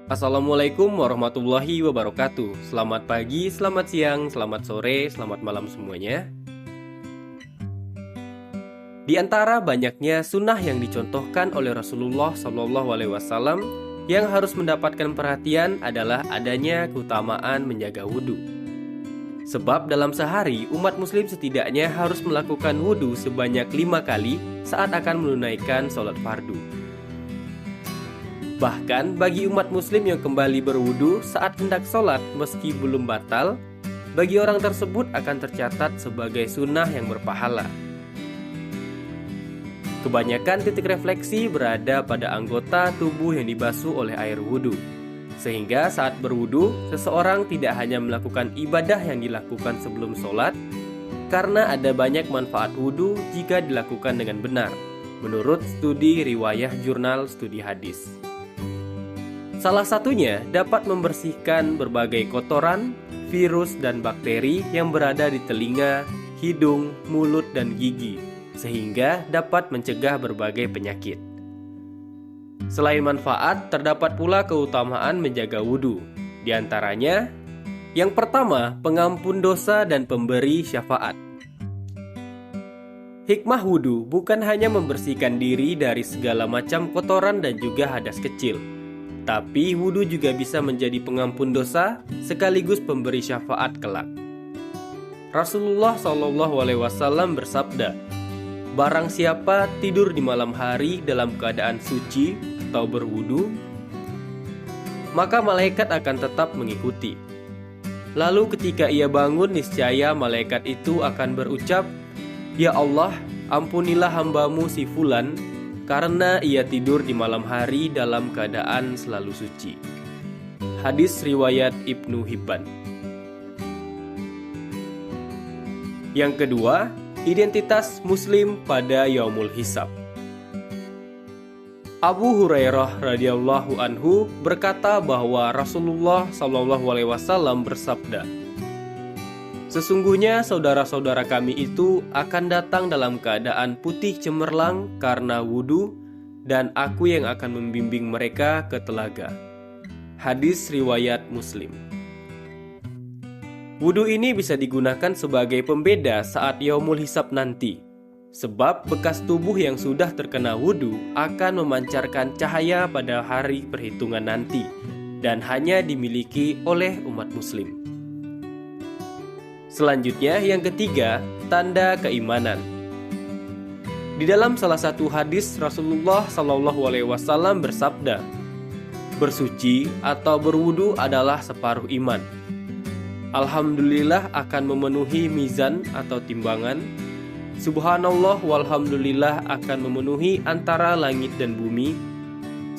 Assalamualaikum warahmatullahi wabarakatuh. Selamat pagi, selamat siang, selamat sore, selamat malam semuanya. Di antara banyaknya sunnah yang dicontohkan oleh Rasulullah SAW yang harus mendapatkan perhatian adalah adanya keutamaan menjaga wudhu. Sebab dalam sehari umat muslim setidaknya harus melakukan wudhu sebanyak 5 kali saat akan menunaikan sholat fardu. Bahkan bagi umat muslim yang kembali berwudu saat hendak sholat meski belum batal, bagi orang tersebut akan tercatat sebagai sunnah yang berpahala. Kebanyakan titik refleksi berada pada anggota tubuh yang dibasuh oleh air wudu. Sehingga saat berwudu, seseorang tidak hanya melakukan ibadah yang dilakukan sebelum sholat, karena ada banyak manfaat wudu jika dilakukan dengan benar, menurut studi riwayah jurnal studi hadis. Salah satunya dapat membersihkan berbagai kotoran, virus, dan bakteri yang berada di telinga, hidung, mulut, dan gigi, sehingga dapat mencegah berbagai penyakit. Selain manfaat, terdapat pula keutamaan menjaga wudhu. Di antaranya, yang pertama, pengampun dosa dan pemberi syafaat. Hikmah wudhu bukan hanya membersihkan diri dari segala macam kotoran dan juga hadas kecil, tapi wudhu juga bisa menjadi pengampun dosa sekaligus pemberi syafaat kelak. Rasulullah SAW bersabda, "Barang siapa tidur di malam hari dalam keadaan suci atau berwudhu, maka malaikat akan tetap mengikuti. Lalu ketika ia bangun, niscaya malaikat itu akan berucap, 'Ya Allah, ampunilah hambamu si Fulan, karena ia tidur di malam hari dalam keadaan selalu suci.'" Hadis riwayat Ibnu Hibban. Yang kedua, identitas muslim pada Yaumul Hisab. Abu Hurairah radhiyallahu anhu berkata bahwa Rasulullah SAW bersabda, "Sesungguhnya saudara-saudara kami itu akan datang dalam keadaan putih cemerlang karena wudhu, dan aku yang akan membimbing mereka ke telaga." Hadis riwayat Muslim. Wudhu ini bisa digunakan sebagai pembeda saat Yaumul Hisab nanti, sebab bekas tubuh yang sudah terkena wudhu akan memancarkan cahaya pada hari perhitungan nanti, dan hanya dimiliki oleh umat muslim. Selanjutnya, yang ketiga, tanda keimanan. Di dalam salah satu hadis, Rasulullah SAW bersabda, "Bersuci atau berwudu adalah separuh iman. Alhamdulillah akan memenuhi mizan atau timbangan. Subhanallah walhamdulillah akan memenuhi antara langit dan bumi.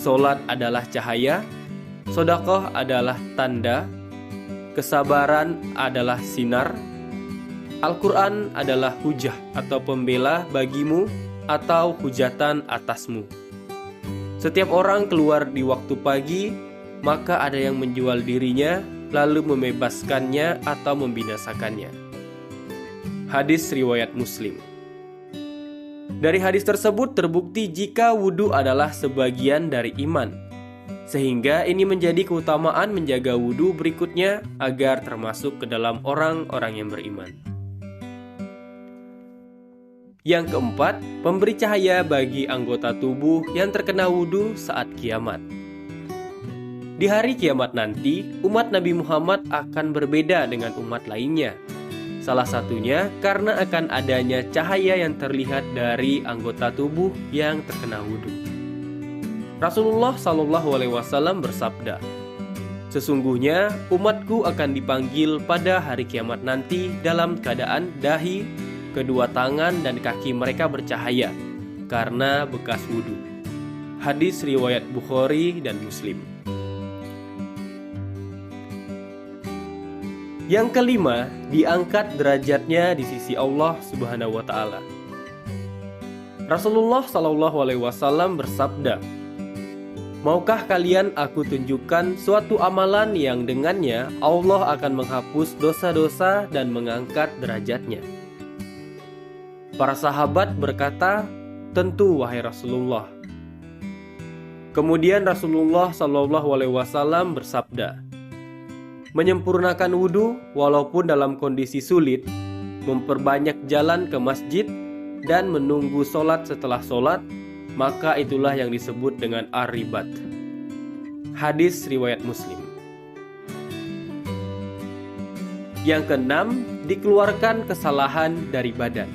Solat adalah cahaya, sedekah adalah tanda, kesabaran adalah sinar, Al-Quran adalah hujah atau pembela bagimu atau hujatan atasmu. Setiap orang keluar di waktu pagi, maka ada yang menjual dirinya, lalu membebaskannya atau membinasakannya." Hadis riwayat Muslim. Dari hadis tersebut terbukti jika wudhu adalah sebagian dari iman, sehingga ini menjadi keutamaan menjaga wudhu berikutnya agar termasuk ke dalam orang-orang yang beriman. Yang keempat, pemberi cahaya bagi anggota tubuh yang terkena wudhu saat kiamat. Di hari kiamat nanti, umat Nabi Muhammad akan berbeda dengan umat lainnya. Salah satunya karena akan adanya cahaya yang terlihat dari anggota tubuh yang terkena wudhu. Rasulullah SAW bersabda, "Sesungguhnya umatku akan dipanggil pada hari kiamat nanti dalam keadaan dahi, kedua tangan dan kaki mereka bercahaya karena bekas wudhu." Hadis riwayat Bukhari dan Muslim. Yang kelima, diangkat derajatnya di sisi Allah Subhanahu wa Ta'ala. Rasulullah SAW bersabda, "Maukah kalian aku tunjukkan suatu amalan yang dengannya Allah akan menghapus dosa-dosa dan mengangkat derajatnya?" Para sahabat berkata, "Tentu wahai Rasulullah." Kemudian Rasulullah SAW bersabda, menyempurnakan wudhu walaupun dalam kondisi sulit, memperbanyak jalan ke masjid, dan menunggu sholat setelah sholat, maka itulah yang disebut dengan ar-ribat. Hadis riwayat Muslim. Yang keenam, dikeluarkan kesalahan dari badan.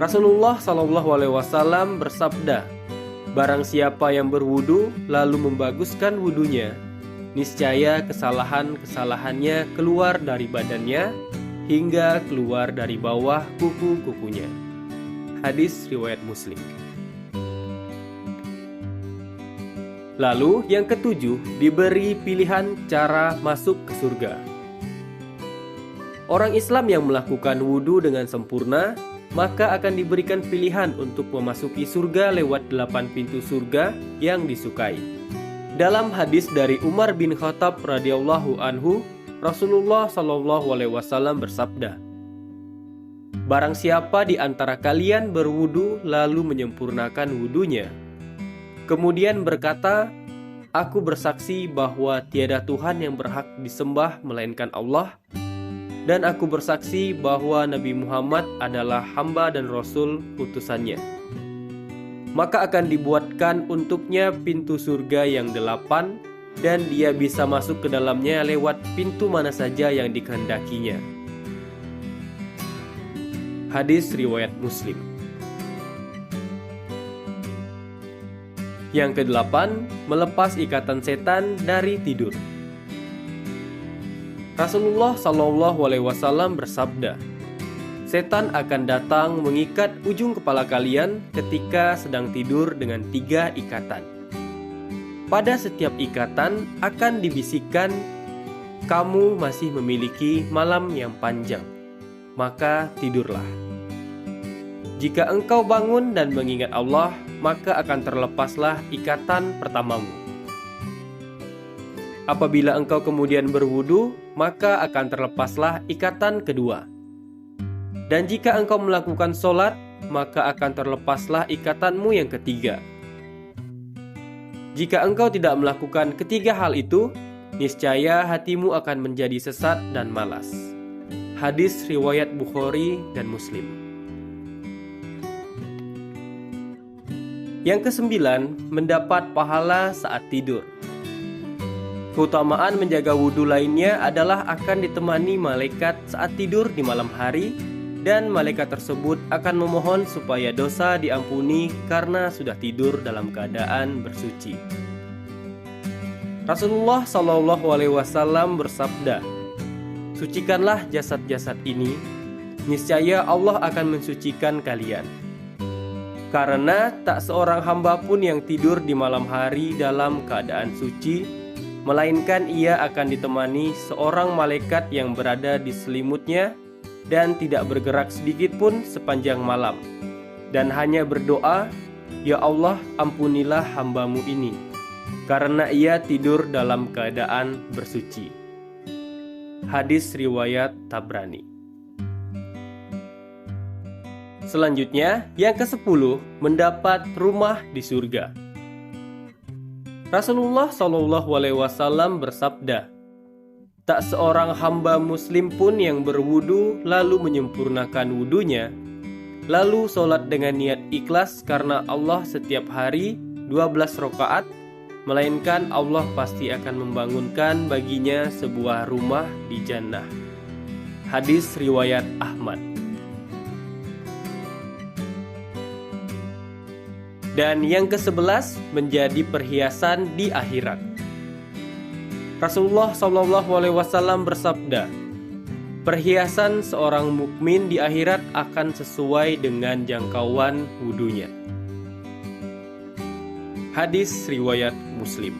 Rasulullah SAW bersabda, barang siapa yang berwudu lalu membaguskan wudunya, niscaya kesalahan-kesalahannya keluar dari badannya hingga keluar dari bawah kuku-kukunya. Hadis riwayat Muslim. Lalu yang ketujuh, diberi pilihan cara masuk ke surga. Orang Islam yang melakukan wudu dengan sempurna, maka akan diberikan pilihan untuk memasuki surga lewat 8 pintu surga yang disukai. Dalam hadis dari Umar bin Khattab radhiyallahu anhu, Rasulullah SAW bersabda, barang siapa di antara kalian berwudu lalu menyempurnakan wudunya, kemudian berkata, aku bersaksi bahwa tiada Tuhan yang berhak disembah melainkan Allah, dan aku bersaksi bahwa Nabi Muhammad adalah hamba dan Rasul utusannya, maka akan dibuatkan untuknya pintu surga yang 8, dan dia bisa masuk ke dalamnya lewat pintu mana saja yang dikehendakinya. Hadis riwayat Muslim. Yang kedelapan, melepas ikatan setan dari tidur. Rasulullah SAW bersabda, setan akan datang mengikat ujung kepala kalian ketika sedang tidur dengan 3 ikatan. Pada setiap ikatan akan dibisikkan, kamu masih memiliki malam yang panjang, maka tidurlah. Jika engkau bangun dan mengingat Allah, maka akan terlepaslah ikatan pertamamu. Apabila engkau kemudian berwudu, maka akan terlepaslah ikatan kedua. Dan jika engkau melakukan sholat, maka akan terlepaslah ikatanmu yang ketiga. Jika engkau tidak melakukan ketiga hal itu, niscaya hatimu akan menjadi sesat dan malas. Hadis riwayat Bukhari dan Muslim. Yang kesembilan, mendapat pahala saat tidur. Keutamaan menjaga wudhu lainnya adalah akan ditemani malaikat saat tidur di malam hari, dan malaikat tersebut akan memohon supaya dosa diampuni karena sudah tidur dalam keadaan bersuci. Rasulullah SAW bersabda, sucikanlah jasad-jasad ini, niscaya Allah akan mensucikan kalian. Karena tak seorang hamba pun yang tidur di malam hari dalam keadaan suci, melainkan ia akan ditemani seorang malaikat yang berada di selimutnya dan tidak bergerak sedikit pun sepanjang malam, dan hanya berdoa, ya Allah, ampunilah hambamu ini, karena ia tidur dalam keadaan bersuci. Hadis riwayat Tabrani. Selanjutnya, yang ke-10, mendapat rumah di surga. Rasulullah SAW bersabda, tak seorang hamba muslim pun yang berwudu lalu menyempurnakan wudunya, lalu sholat dengan niat ikhlas karena Allah setiap hari 12 rakaat, melainkan Allah pasti akan membangunkan baginya sebuah rumah di jannah. Hadis riwayat Ahmad. Dan yang ke-11, menjadi perhiasan di akhirat. Rasulullah SAW bersabda, perhiasan seorang mukmin di akhirat akan sesuai dengan jangkauan wudunya. Hadis riwayat Muslim.